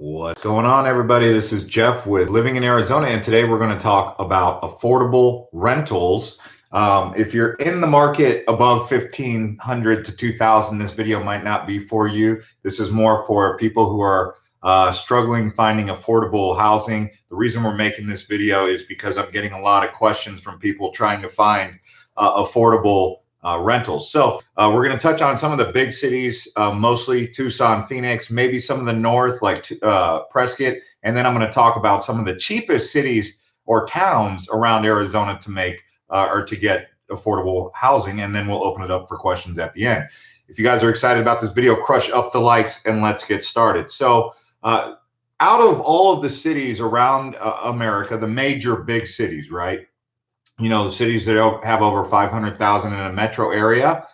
What's going on, everybody? This is Jeff with Living in Arizona, and today we're going to talk about affordable rentals. If you're in the market above 1,500 to 2,000, this video might not be for you. This is more for people who are struggling finding affordable housing. The reason we're making this video is because I'm getting a lot of questions from people trying to find affordable rentals. So we're going to touch on some of the big cities, mostly Tucson, Phoenix, maybe some of the north like Prescott. And then I'm going to talk about some of the cheapest cities or towns around Arizona to make or to get affordable housing. And then we'll open it up for questions at the end. If you guys are excited about this video, crush up the likes and let's get started. So out of all of the cities around America, the major big cities, right? You know, the cities that have over 500,000 in a metro area,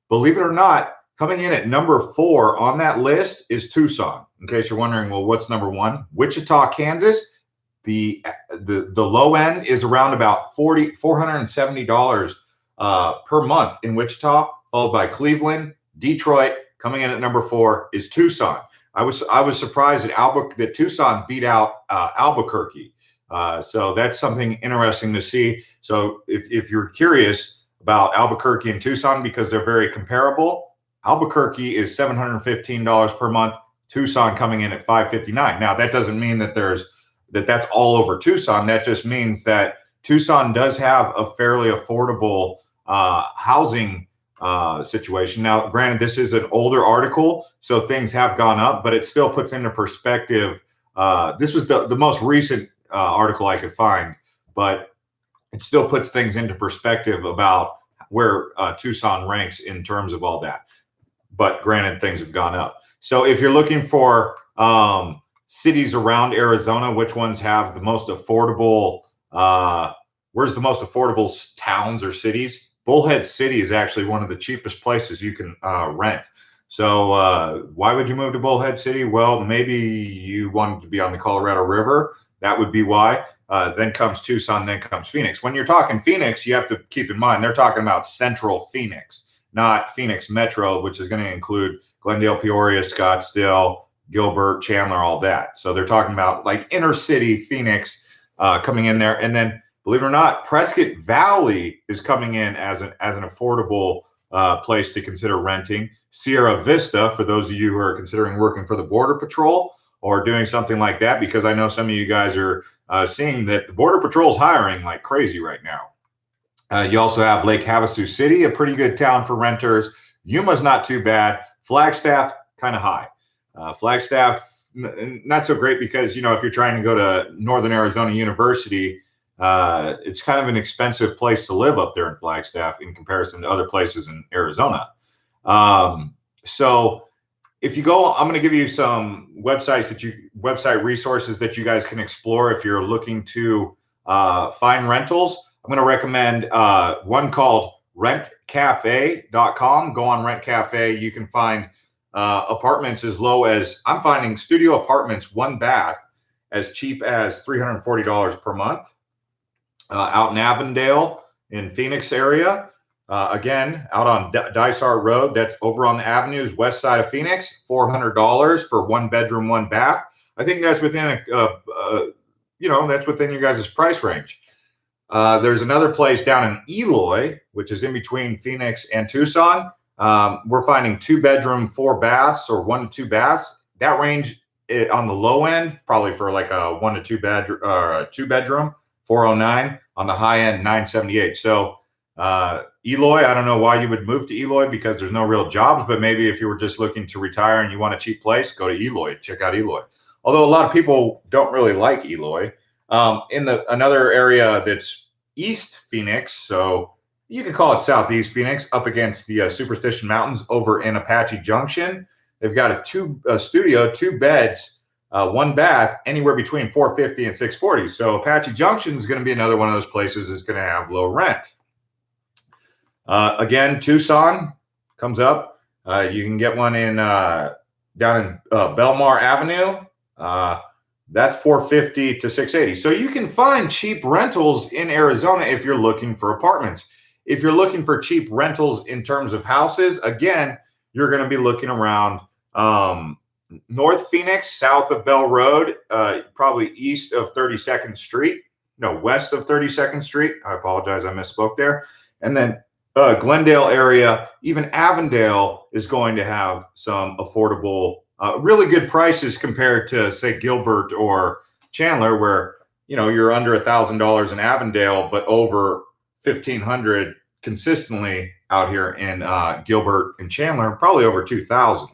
believe it or not, coming in at number 4 on that list is Tucson. In case you're wondering, well, what's number 1? Wichita, Kansas. The low end is around about $470 per month in Wichita, followed by Cleveland. Detroit, coming in at number 4, is Tucson. I was surprised that Tucson beat out Albuquerque. So that's something interesting to see. So if you're curious about Albuquerque and Tucson, because they're very comparable, Albuquerque is $715 per month, Tucson coming in at $559. Now, that doesn't mean that that's all over Tucson. That just means that Tucson does have a fairly affordable housing situation. Now, granted, this is an older article, so things have gone up, but it still puts into perspective. This was the most recent article I could find, but it still puts things into perspective about where Tucson ranks in terms of all that. But granted, things have gone up. So if you're looking for cities around Arizona, which ones have the most affordable, where's the most affordable towns or cities? Bullhead City is actually one of the cheapest places you can rent. So why would you move to Bullhead City? Well, maybe you wanted to be on the Colorado River. That would be why. Then comes Tucson, then comes Phoenix. When you're talking Phoenix, you have to keep in mind, they're talking about central Phoenix, not Phoenix Metro, which is going to include Glendale, Peoria, Scottsdale, Gilbert, Chandler, all that. So they're talking about like inner city Phoenix coming in there. And then, believe it or not, Prescott Valley is coming in as an affordable place to consider renting. Sierra Vista, for those of you who are considering working for the Border Patrol or doing something like that, because I know some of you guys are seeing that the Border Patrol is hiring like crazy right now. You also have Lake Havasu City, a pretty good town for renters. Yuma's not too bad. Flagstaff, kind of high. Flagstaff, not so great because, you know, if you're trying to go to Northern Arizona University, it's kind of an expensive place to live up there in Flagstaff in comparison to other places in Arizona. So if you go, I'm going to give you some website resources that you guys can explore if you're looking to find rentals. I'm going to recommend one called rentcafe.com. Go on Rent Cafe. You can find apartments as low as, I'm finding studio apartments, 1 bath, as cheap as $340 per month. Out in Avondale in Phoenix area. Again, out on Dysart Road, that's over on the avenues west side of Phoenix, $400 for 1 bedroom, 1 bath. I think that's within that's within your guys' price range. There's another place down in Eloy, which is in between Phoenix and Tucson. We're finding 2 bedroom, 4 baths, or 1 to 2 baths. That range on the low end, probably for like a 1 to 2 bedroom or a 2 bedroom, $409. On the high end, $978. So Eloy, I don't know why you would move to Eloy because there's no real jobs, but maybe if you were just looking to retire and you want a cheap place, go to Eloy, check out Eloy. Although a lot of people don't really like Eloy. Another area that's East Phoenix, so you could call it Southeast Phoenix, up against the Superstition Mountains over in Apache Junction. They've got a studio, 2 beds, 1 bath, anywhere between $450 and $640. So Apache Junction is going to be another one of those places that's going to have low rent. Again, Tucson comes up. You can get one in down in Belmar Avenue. That's $450 to $680. So you can find cheap rentals in Arizona if you're looking for apartments. If you're looking for cheap rentals in terms of houses, again, you're going to be looking around North Phoenix, south of Bell Road, probably east of 32nd Street. No, west of 32nd Street. I apologize, I misspoke there. And then Glendale area, even Avondale is going to have some affordable, really good prices compared to, say, Gilbert or Chandler, where you're under $1,000 in Avondale, but over 1,500 consistently out here in Gilbert and Chandler, probably over 2,000.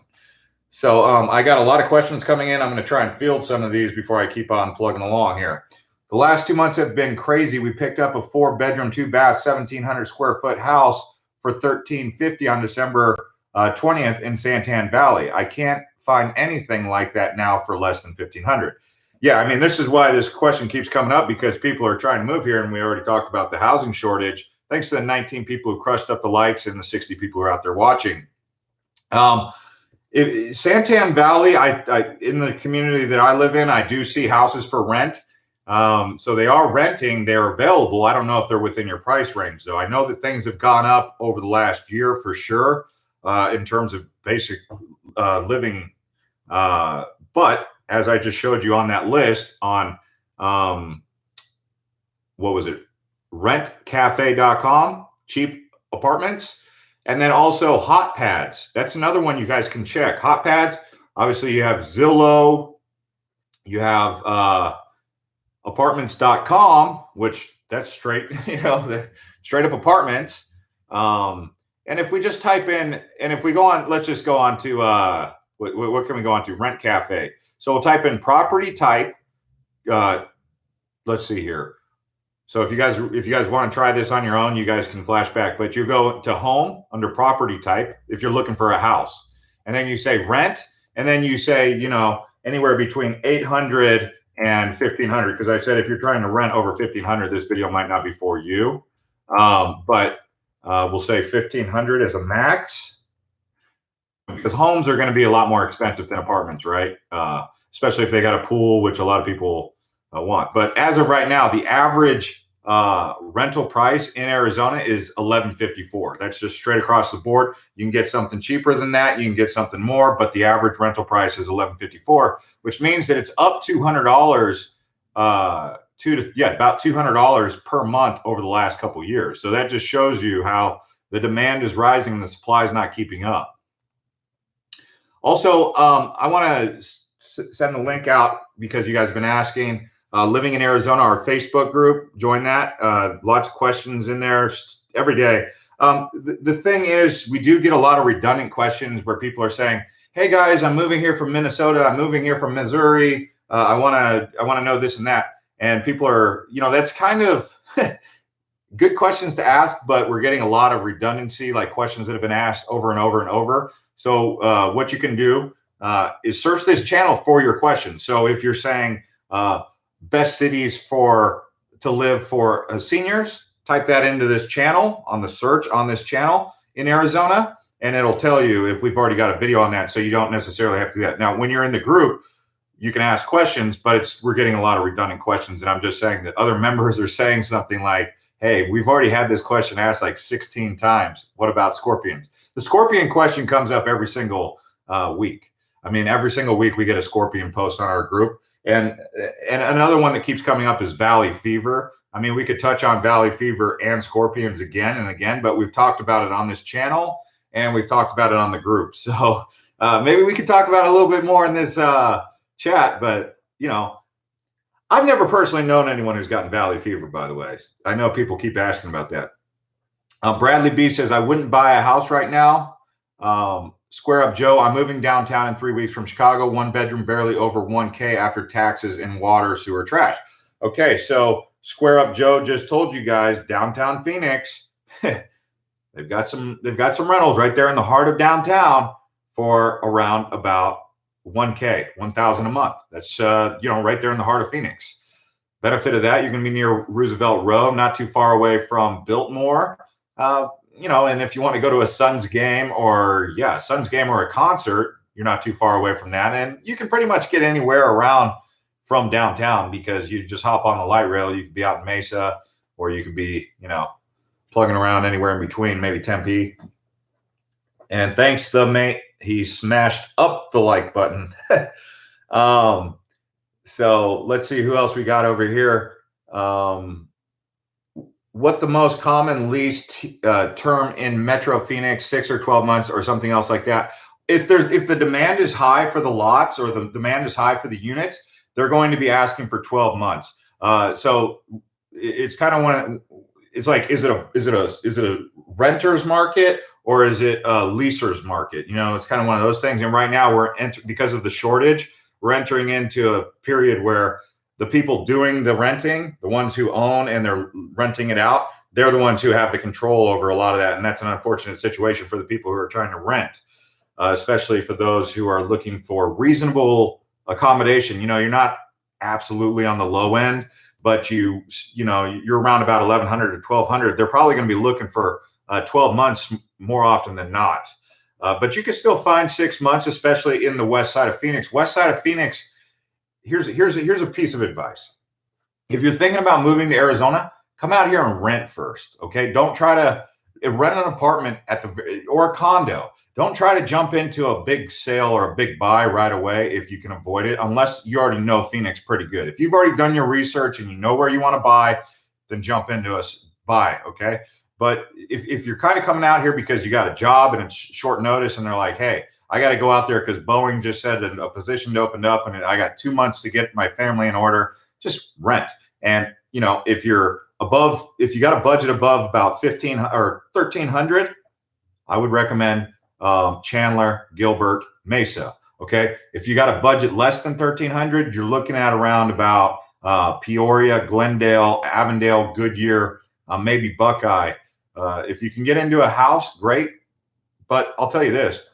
So I got a lot of questions coming in. I'm going to try and field some of these before I keep on plugging along here. The last 2 months have been crazy. We picked up a 4-bedroom, 2-bath, 1,700 square foot house for $1,350 on December 20th in Santan Valley. I can't find anything like that now for less than $1,500. Yeah, I mean, this is why this question keeps coming up, because people are trying to move here, and we already talked about the housing shortage. Thanks to the 19 people who crushed up the likes and the 60 people who are out there watching. Santan Valley, I in the community that I live in, I do see houses for rent. So they are renting, they're available. I don't know if they're within your price range, though. I know that things have gone up over the last year for sure, in terms of basic living. But as I just showed you on that list on, what was it? Rentcafe.com, cheap apartments. And then also Hot Pads. That's another one you guys can check. Hot Pads, obviously you have Zillow, you have apartments.com, which that's straight, the straight up apartments. And if we just type in, and if we go on, let's just go on to, what can we go on to? Rent Cafe. So we'll type in property type. Let's see here. So if you guys want to try this on your own, you guys can flash back, but you go to home under property type if you're looking for a house, and then you say rent, and then you say, anywhere between 800 and 1,500, because I said if you're trying to rent over 1,500, this video might not be for you. But we'll say 1,500 as a max, because homes are going to be a lot more expensive than apartments, right? Especially if they got a pool, which a lot of people want. But as of right now, the average rental price in Arizona is $1,154. That's just straight across the board. You can get something cheaper than that. You can get something more, but the average rental price is $1,154, which means that it's up $200 about $200 per month over the last couple of years. So that just shows you how the demand is rising and the supply is not keeping up. Also, I want to send the link out because you guys have been asking. Living in Arizona, our Facebook group, join that. Lots of questions in there every day. The thing is, we do get a lot of redundant questions where people are saying, "Hey guys, I'm moving here from Minnesota. I'm moving here from Missouri. I want to know this and that." And people are, that's kind of good questions to ask, but we're getting a lot of redundancy, like questions that have been asked over and over and over. So what you can do is search this channel for your questions. So if you're saying best cities to live for seniors, type that into this channel on the search on this channel in Arizona, and it'll tell you if we've already got a video on that. So you don't necessarily have to do that. Now, when you're in the group, you can ask questions, but we're getting a lot of redundant questions. And I'm just saying that other members are saying something like, "Hey, we've already had this question asked like 16 times. What about scorpions?" The scorpion question comes up every single week. I mean, every single week we get a scorpion post on our group. And another one that keeps coming up is valley fever. I mean, we could touch on valley fever and scorpions again and again, but we've talked about it on this channel and we've talked about it on the group. So maybe we could talk about it a little bit more in this chat, but I've never personally known anyone who's gotten valley fever, by the way. I know people keep asking about that. Bradley B says, "I wouldn't buy a house right now." Square Up Joe, "I'm moving downtown in 3 weeks from Chicago, 1 bedroom, barely over 1K after taxes and water, sewer, trash. Okay, so Square Up Joe just told you guys, downtown Phoenix, they've got some rentals right there in the heart of downtown for around about 1K, 1,000 a month. That's right there in the heart of Phoenix. Benefit of that, you're going to be near Roosevelt Road, not too far away from Biltmore. And if you want to go to a Suns game or a concert, you're not too far away from that. And you can pretty much get anywhere around from downtown because you just hop on the light rail. You could be out in Mesa, or you could be, plugging around anywhere in between, maybe Tempe. And thanks, the he smashed up the like button. So let's see who else we got over here. What the most common lease term in Metro Phoenix, 6 or 12 months or something else like that. If the demand is high for the lots or the demand is high for the units, they're going to be asking for 12 months. So it's kind of one. It's like, is it a renter's market or is it a leaser's market? You know, it's kind of one of those things. And right now because of the shortage, we're entering into a period where the people doing the renting, the ones who own and they're renting it out, they're the ones who have the control over a lot of that. And that's an unfortunate situation for the people who are trying to rent, especially for those who are looking for reasonable accommodation. You know, you're not absolutely on the low end, but you're around about 1,100 to 1,200. They're probably going to be looking for 12 months more often than not. But you can still find 6 months, especially in the west side of Phoenix. West side of Phoenix, here's a piece of advice. If you're thinking about moving to Arizona, come out here and rent first. Okay, don't try to rent an apartment or a condo. Don't try to jump into a big sale or a big buy right away if you can avoid it, unless you already know Phoenix pretty good. If you've already done your research and you know where you want to buy, then jump into a buy. Okay. But if you're kind of coming out here because you got a job and it's short notice and they're like, hey, I got to go out there because Boeing just said a position opened up and I got 2 months to get my family in order, just rent. And, you know, if you got a budget above about 15 or 1,300, I would recommend Chandler, Gilbert, Mesa. Okay. If you got a budget less than 1,300, you're looking at around about Peoria, Glendale, Avondale, Goodyear, maybe Buckeye. If you can get into a house, great. But I'll tell you this,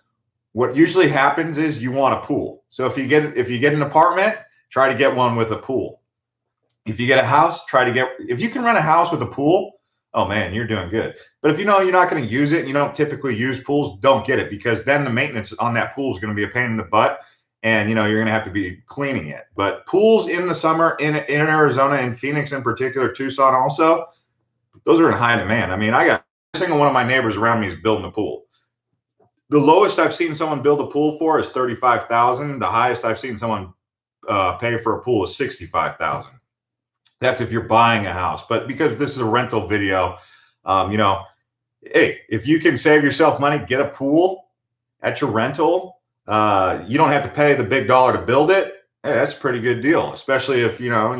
what usually happens is you want a pool. So if you get an apartment, try to get one with a pool. If you get a house, if you can rent a house with a pool, oh man, you're doing good. But if you know you're not going to use it, and you don't typically use pools, don't get it, because then the maintenance on that pool is going to be a pain in the butt. And, you know, you're going to have to be cleaning it. But pools in the summer in Arizona, in Phoenix in particular, Tucson also, those are in high demand. I mean, I got every single one of my neighbors around me is building a pool. The lowest I've seen someone build a pool for is $35,000. The highest I've seen someone pay for a pool is $65,000. That's if you're buying a house. But because this is a rental video, you know, hey, if you can save yourself money, get a pool at your rental. You don't have to pay the big dollar to build it. Hey, that's a pretty good deal, especially if, you know,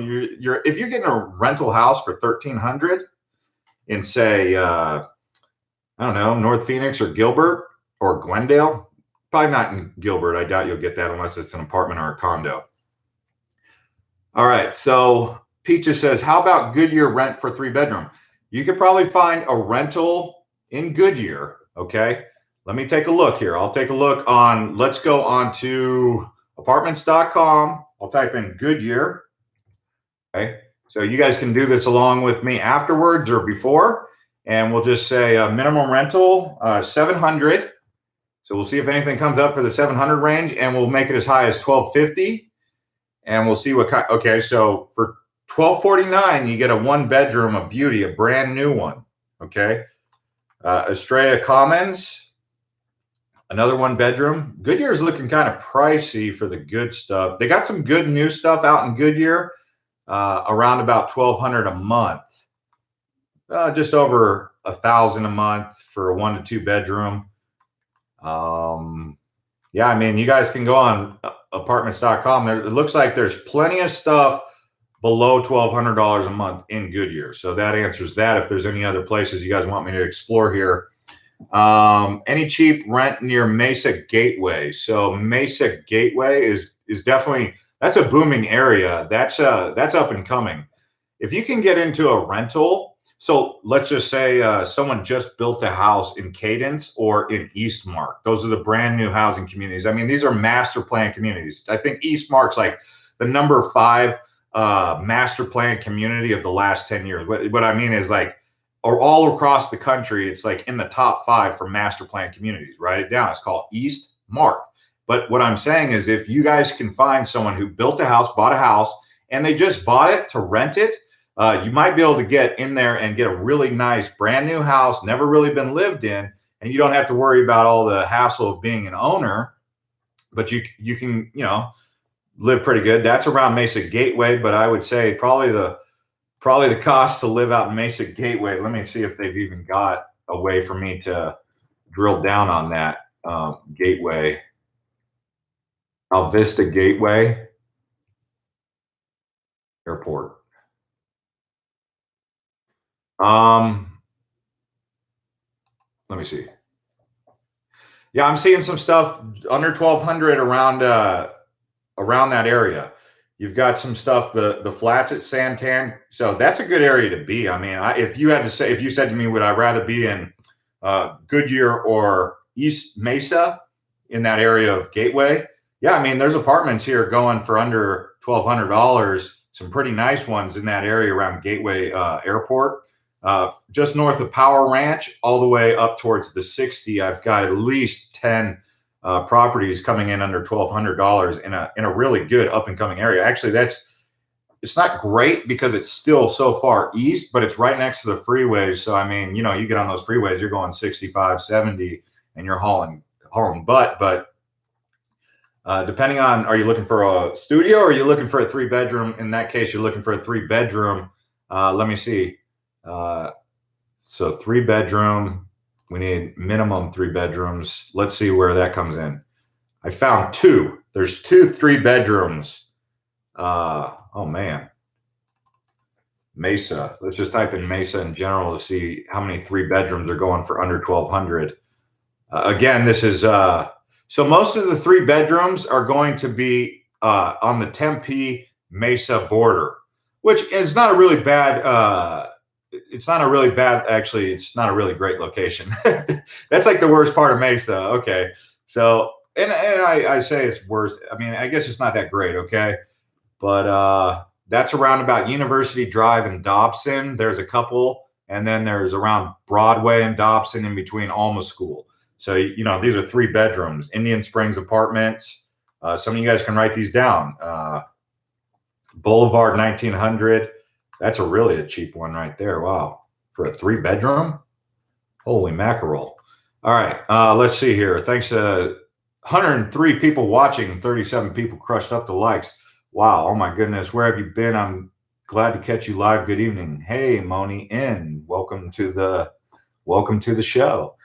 if you're getting a rental house for $1,300 in, say, I don't know, North Phoenix or Gilbert or Glendale. Probably not in Gilbert. I doubt you'll get that unless it's an apartment or a condo. All right. So Peaches says, how about Goodyear rent for 3-bedroom? You could probably find a rental in Goodyear. Okay. Let me take a look here. I'll take a look on, let's go on to apartments.com. I'll type in Goodyear. Okay. So you guys can do this along with me afterwards or before. And we'll just say minimum rental, 700. So we'll see if anything comes up for the 700 range, and we'll make it as high as 1,250. And we'll see what kind. Okay. So for 1,249, you get a 1-bedroom, a beauty, a brand new one. Okay. Estrella Commons, another 1-bedroom. Goodyear is looking kind of pricey for the good stuff. They got some good new stuff out in Goodyear, around about 1,200 a month. Just over 1,000 a month for a 1 to 2-bedroom. Yeah, I mean, you guys can go on apartments.com. It looks like there's plenty of stuff below $1,200 a month in Goodyear. So that answers that. If there's any other places you guys want me to explore here. Any cheap rent near Mesa Gateway. So Mesa Gateway is definitely, that's a booming area. That's up and coming. If you can get into a rental, so let's just say someone just built a house in Cadence or in Eastmark. Those are the brand new housing communities. I mean, these are master plan communities. I think Eastmark's like the number 5 master plan community of the last 10 years. What I mean is, like, or all across the country, it's like in the top 5 for master plan communities. Write it down. It's called Eastmark. But what I'm saying is, if you guys can find someone who built a house, bought a house, and they just bought it to rent it, you might be able to get in there and get a really nice brand new house, never really been lived in, and you don't have to worry about all the hassle of being an owner, but you can, you know, live pretty good. That's around Mesa Gateway, but I would say probably the cost to live out in Mesa Gateway. Let me see if they've even got a way for me to drill down on that. Gateway, Alvista Gateway Airport. Let me see. Yeah, I'm seeing some stuff under 1,200 around that area. You've got some stuff, the flats at Santan. So that's a good area to be. I mean, if you said to me, would I rather be in Goodyear or East Mesa in that area of Gateway? Yeah, I mean, there's apartments here going for under $1,200. Some pretty nice ones in that area around Gateway Airport. Just north of Power Ranch, all the way up towards the 60. I've got at least 10 properties coming in under $1,200 in a really good up and coming area. Actually, it's not great because it's still so far east, but it's right next to the freeways. So I mean, you know, you get on those freeways, you're going 65, 70, and you're hauling butt. But depending on, are you looking for a studio or are you looking for a 3-bedroom? In that case, you're looking for a 3-bedroom. Let me see. So 3-bedroom. We need minimum 3 bedrooms. Let's see where that comes in. I found 2. There's 2 3-bedrooms. Oh man. Mesa. Let's just type in Mesa in general to see how many 3 bedrooms are going for under 1,200. Again, this is so most of the 3 bedrooms are going to be on the Tempe Mesa border, which is not a really bad it's not a really bad, actually, it's not a really great location. That's like the worst part of Mesa. Okay. So, and I say it's worst. I mean, I guess it's not that great. Okay. But that's around about University Drive and Dobson. There's a couple. And then there's around Broadway and Dobson in between Alma School. So, you know, these are 3 bedrooms, Indian Springs Apartments. Some of you guys can write these down. Boulevard 1900. That's really a cheap one right there. Wow. For a 3-bedroom? Holy mackerel. All right. Let's see here. Thanks to 103 people watching, 37 people crushed up the likes. Wow. Oh my goodness. Where have you been? I'm glad to catch you live. Good evening. Hey, Moni N. Welcome to the show.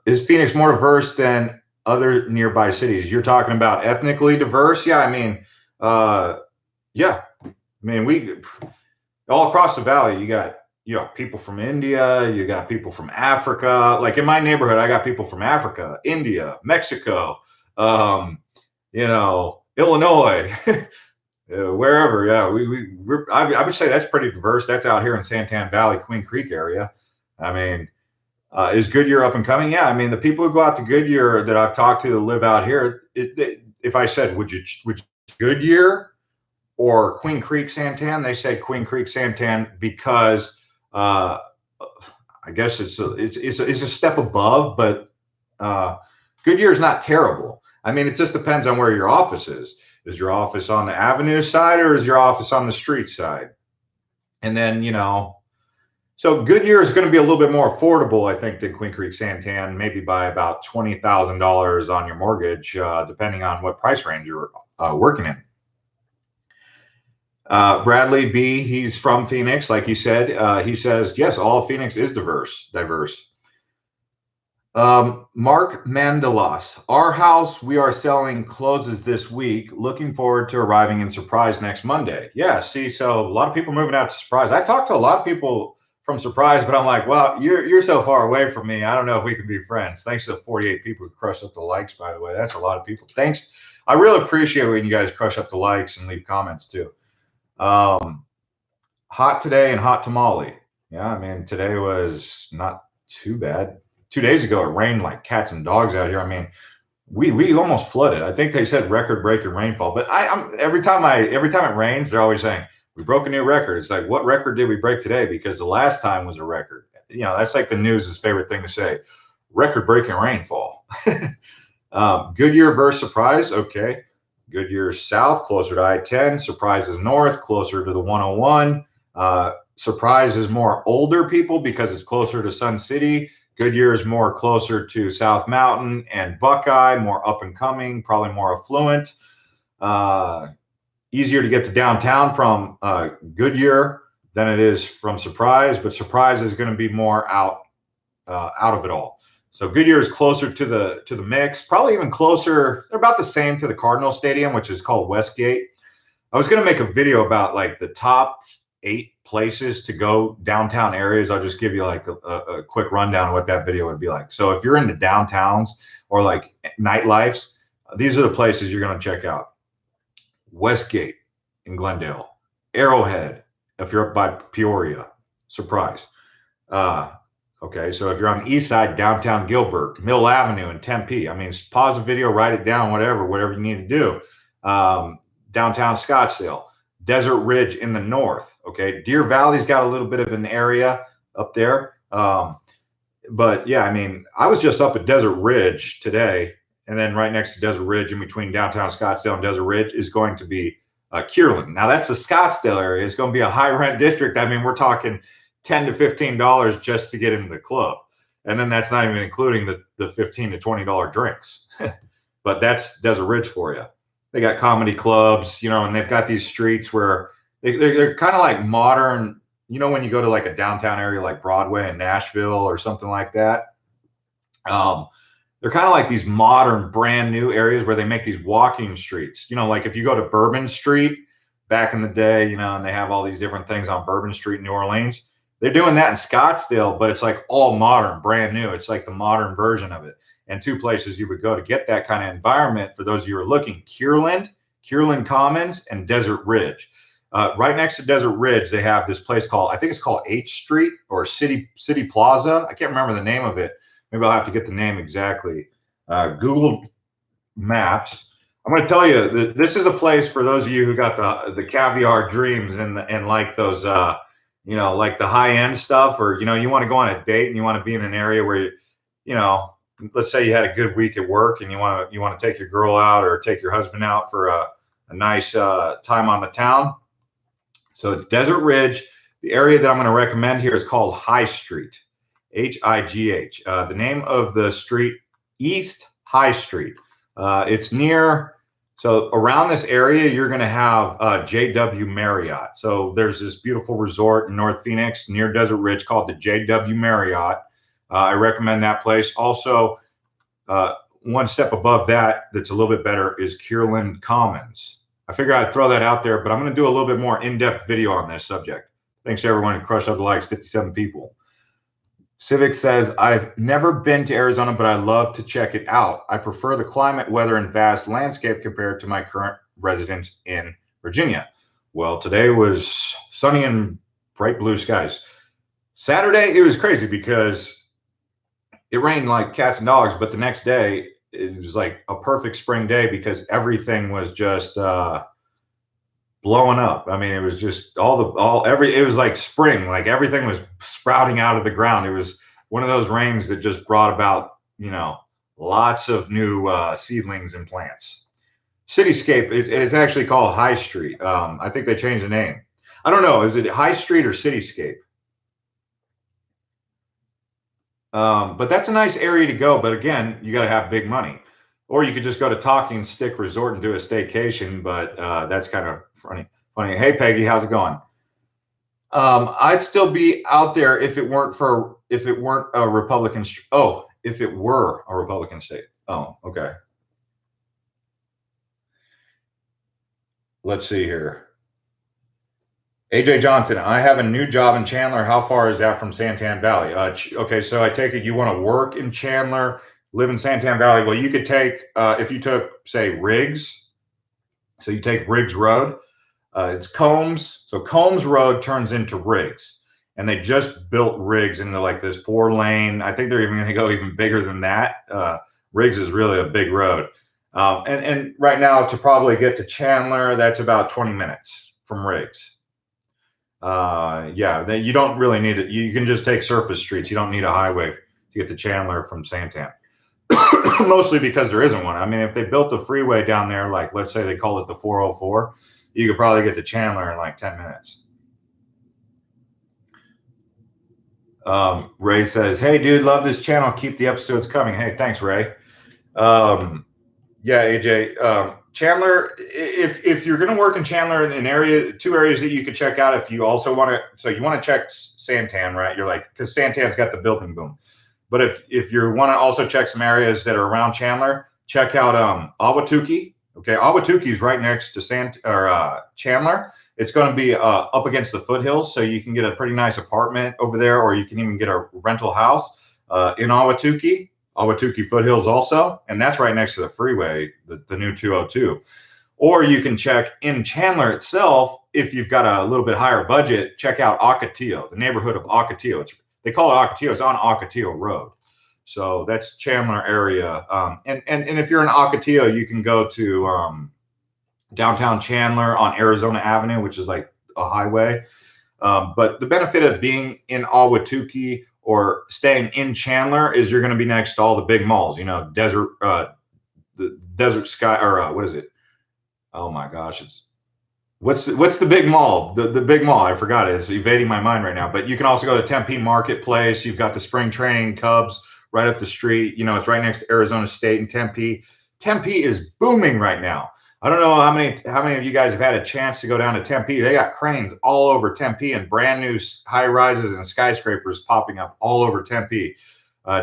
Is Phoenix more diverse than other nearby cities? You're talking about ethnically diverse? Yeah. I mean, yeah. I mean, we all across the valley, you got people from India, you got people from Africa. Like in my neighborhood, I got people from Africa, India, Mexico, you know, Illinois, wherever. Yeah, I would say that's pretty diverse. That's out here in Santan Valley, Queen Creek area. I mean, is Goodyear up and coming? Yeah, I mean, the people who go out to Goodyear that I've talked to that live out here, if I said, would you Goodyear or Queen Creek Santan, they say Queen Creek Santan because I guess it's a step above, but Goodyear is not terrible. I mean, it just depends on where your office is. Is your office on the avenue side or is your office on the street side? And then, you know, so Goodyear is going to be a little bit more affordable, I think, than Queen Creek Santan, maybe by about $20,000 on your mortgage, depending on what price range you're working in. Bradley B, he's from Phoenix, like he said. He says, yes, all of Phoenix is diverse. Mark Mandelas, our house we are selling closes this week. Looking forward to arriving in Surprise next Monday. Yeah, see, so a lot of people moving out to Surprise. I talked to a lot of people from Surprise, but I'm like, well, you're so far away from me. I don't know if we can be friends. Thanks to the 48 people who crushed up the likes, by the way. That's a lot of people. Thanks. I really appreciate when you guys crush up the likes and leave comments too. Hot today and hot tamale. Yeah, I mean, today was not too bad. 2 days ago, it rained like cats and dogs out here. I mean, we almost flooded. I think they said record-breaking rainfall. But every time it rains, they're always saying we broke a new record. It's like, what record did we break today? Because the last time was a record. You know, that's like the news's favorite thing to say. Record-breaking rainfall. Goodyear versus Surprise. Okay. Goodyear south, closer to I-10. Surprise is north, closer to the 101. Surprise is more older people because it's closer to Sun City. Goodyear is more closer to South Mountain and Buckeye, more up and coming, probably more affluent. Easier to get to downtown from Goodyear than it is from Surprise, but Surprise is going to be more out of it all. So Goodyear is closer to the mix, probably even closer. They're about the same to the Cardinal Stadium, which is called Westgate. I was going to make a video about like the top 8 places to go downtown areas. I'll just give you like a quick rundown of what that video would be like. So if you're into downtowns or like nightlifes, these are the places you're going to check out. Westgate in Glendale, Arrowhead, if you're up by Peoria, Surprise. Okay, so if you're on the east side, downtown Gilbert, Mill Avenue in Tempe. I mean, pause the video, write it down, whatever you need to do. Downtown Scottsdale, Desert Ridge in the north. Okay, Deer Valley's got a little bit of an area up there. But yeah, I mean, I was just up at Desert Ridge today. And then right next to Desert Ridge, in between downtown Scottsdale and Desert Ridge, is going to be Kierland. Now, that's the Scottsdale area. It's going to be a high-rent district. I mean, we're talking $10 to $15 just to get into the club. And then that's not even including the $15 to $20 drinks. But that's Desert Ridge for you. They got comedy clubs, you know, and they've got these streets where they're kind of like modern, you know, when you go to like a downtown area like Broadway in Nashville or something like that. They're kind of like these modern, brand new areas where they make these walking streets. You know, like if you go to Bourbon Street back in the day, you know, and they have all these different things on Bourbon Street in New Orleans. They're doing that in Scottsdale, but it's like all modern, brand new. It's like the modern version of it. And 2 places you would go to get that kind of environment, for those of you who are looking, Kierland Commons and Desert Ridge. Right next to Desert Ridge, they have this place called, I think it's called H Street or City Plaza. I can't remember the name of it. Maybe I'll have to get the name exactly. Google Maps. I'm going to tell you that this is a place for those of you who got the caviar dreams and like those, you know, like the high end stuff, or, you know, you want to go on a date and you want to be in an area where, you know, let's say you had a good week at work and you want to take your girl out or take your husband out for a nice time on the town. So it's Desert Ridge. The area that I'm going to recommend here is called High Street. High. The name of the street, East High Street. It's near, so around this area, you're going to have JW Marriott. So there's this beautiful resort in North Phoenix near Desert Ridge called the JW Marriott. I recommend that place. Also, one step above that, that's a little bit better, is Kierland Commons. I figured I'd throw that out there, but I'm going to do a little bit more in-depth video on this subject. Thanks to everyone who crushed up the likes, 57 people. Civic says, I've never been to Arizona, but I love to check it out. I prefer the climate, weather, and vast landscape compared to my current residence in Virginia. Well, today was sunny and bright blue skies. Saturday, it was crazy because it rained like cats and dogs, but the next day, it was like a perfect spring day because everything was just blowing up. I mean, it was just it was like spring, like everything was sprouting out of the ground. It was one of those rains that just brought about, you know, lots of new seedlings and plants. Cityscape, it's actually called High Street. I think they changed the name. I don't know. Is it High Street or Cityscape? But that's a nice area to go. But again, you got to have big money. Or you could just go to Talking Stick Resort and do a staycation, but that's kind of funny. Hey, Peggy, how's it going? I'd still be out there if it weren't a Republican. If it were a Republican state. Oh, okay. Let's see here. AJ Johnson, I have a new job in Chandler. How far is that from Santan Valley? Okay, so I take it you want to work in Chandler, live in Santan Valley. Well, you could take, if you took, say, Riggs. So you take Riggs Road. It's Combs. So Combs Road turns into Riggs. And they just built Riggs into like this 4-lane. I think they're even going to go even bigger than that. Riggs is really a big road. And right now, to probably get to Chandler, that's about 20 minutes from Riggs. Yeah, you don't really need it. You can just take surface streets. You don't need a highway to get to Chandler from Santan. Mostly because there isn't one. I mean, if they built a freeway down there, like let's say they call it the 404, you could probably get to Chandler in like 10 minutes. Ray says, "Hey, dude, love this channel. Keep the episodes coming." Hey, thanks, Ray. Yeah, AJ. Chandler, if you're going to work in Chandler, in two areas that you could check out if you also want to. So you want to check Santan, right? You're like, because Santan's got the building boom. But if you want to also check some areas that are around Chandler, check out Ahwatukee. Okay, Ahwatukee is right next to Chandler. It's going to be up against the foothills, so you can get a pretty nice apartment over there, or you can even get a rental house in Ahwatukee foothills also, and that's right next to the freeway, the new 202. Or you can check in Chandler itself if you've got a little bit higher budget. Check out Ocotillo, the neighborhood of Ocotillo. They call it Ocotillo. It's on Ocotillo Road. So that's Chandler area. And if you're in Ocotillo, you can go to downtown Chandler on Arizona Avenue, which is like a highway. But the benefit of being in Ahwatukee or staying in Chandler is you're going to be next to all the big malls. You know, the Desert Sky, or what is it? Oh my gosh, what's the big mall? The big mall, I forgot it. It's evading my mind right now. But you can also go to Tempe Marketplace. You've got the spring training Cubs right up the street. You know, it's right next to Arizona State and Tempe. Tempe is booming right now. I don't know how many of you guys have had a chance to go down to Tempe. They got cranes all over Tempe and brand new high rises and skyscrapers popping up all over Tempe.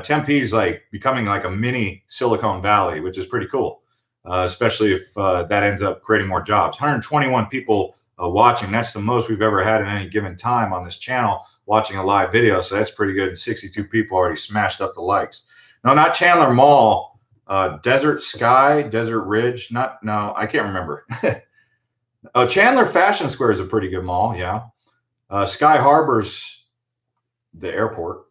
Tempe's like becoming like a mini Silicon Valley, which is pretty cool, especially if that ends up creating more jobs. 121 people watching. That's the most we've ever had in any given time on this channel watching a live video. So that's pretty good. And 62 people already smashed up the likes. No, not Chandler Mall. Desert Sky, Desert Ridge. No, I can't remember. Chandler Fashion Square is a pretty good mall. Yeah. Sky Harbor's the airport.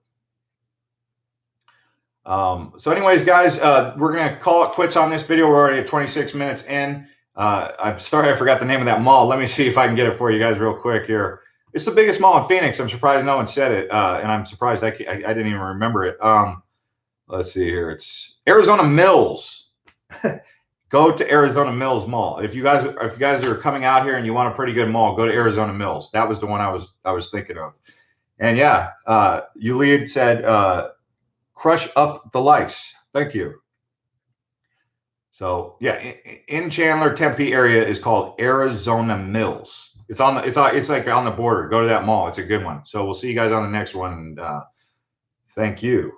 So anyways, guys, we're going to call it quits on this video. We're already at 26 minutes in. I'm sorry I forgot the name of that mall. Let me see if I can get it for you guys real quick here. It's the biggest mall in Phoenix. I'm surprised no one said it. And I'm surprised I didn't even remember it. Let's see here. It's Arizona Mills. Go to Arizona Mills Mall. If you guys are coming out here and you want a pretty good mall, go to Arizona Mills. That was the one I was thinking of. And yeah, Yuliad said, crush up the likes. Thank you. So yeah, in Chandler, Tempe area is called Arizona Mills. It's like on the border. Go to that mall. It's a good one. So we'll see you guys on the next one. And thank you.